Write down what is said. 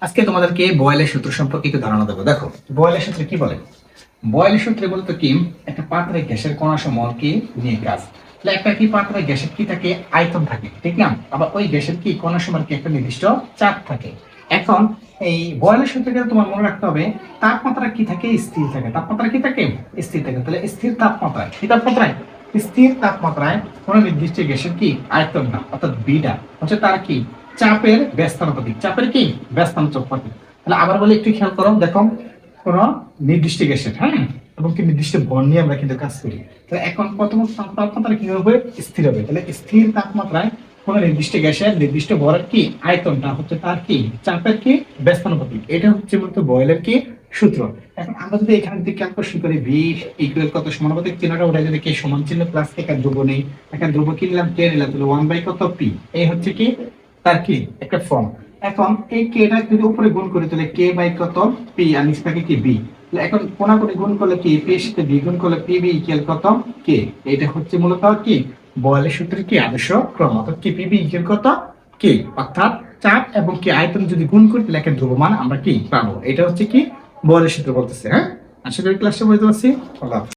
আজকে তোমাদেরকে বয়েলের সূত্র সম্পর্কে একটু ধারণা দেবো। দেখো বয়েলের সূত্রে কি বলে, বয়েলের সূত্রে বলতো কি একটা পাত্রে গ্যাসের কণা সমল কি নিয়ে কাজ। তাহলে একটা কি পাত্রে গ্যাসের কি থাকে, আয়তন থাকে, ঠিক না? আবার ওই গ্যাসের কি কণা সমল কি একটা নির্দিষ্ট চাপ থাকে। এখন এই বয়েলের সূত্রে তোমার মনে রাখতে হবে তাপমাত্রা কি থাকে, স্থির থাকে। তাপমাত্রা কি থাকে, স্থির থাকে। তাহলে স্থির তাপমাত্রায় কি তাপমাত্রায়, স্থির তাপমাত্রায় কোন নির্দিষ্ট গ্যাসের কি আয়তন না, অর্থাৎ বিটা হচ্ছে তার কি চাপের ব্যস্তানুপাতিক, চাপের কি ব্যস্তানুপাতিক। তাহলে আবার বলে একটু খেয়াল করো, দেখো কোন নির্দিষ্ট গ্যাসের, হ্যাঁ, এবং কি নির্দিষ্ট বল নিয়ে আমরা কিন্তু কাজ করি। তাহলে এখন প্রথম তাপমাত্রা কি হবে, স্থির হবে। তাহলে স্থির তাপমাত্রায় কোন নির্দিষ্ট গ্যাসের নির্দিষ্ট ভরের কি আয়তনটা হচ্ছে তার কি চাপের কি ব্যস্তানুপাতিক। এটা হচ্ছে মূলত বয়েলের কি সূত্র। এখন আমরা যদি এখানে যদি ক্যালকুলেশন করি ভি ইকুয়াল কত সমানুপাতিক চিহ্নটা উঠে যদি কে সমান চিহ্ন প্লাস একটা ধ্রুব নেই, একটা ধ্রুব কি নিলাম কে নিলাম, তাহলে 1 বাই কত পি, এই হচ্ছে কি তার কি একটা ফর্ম। এখন এই কে টা যদি উপরে গুণ করি তাহলে কে বাই কত পি আর নিচে থাকে কি বি। এখন কোনাকুনি গুণ করলে কি পি এর সাথে বি গুণ করলে পি বি ইকুয়াল কত কে। এটা হচ্ছে মূলত কি বয়েলের সূত্রের কি আদর্শ ক্রম, অর্থাৎ কি পি বি ইকুয়াল কত কে, অর্থাৎ চাপ এবং কি আয়তন যদি গুণ করি তাহলে একটা ধ্রুবমান আমরা কি পাবো। এটা হচ্ছে কি বয়েলের সূত্র বলতেছে। হ্যাঁ, আশা করি ক্লাসটা বুঝতে পারছি। আল্লাহ।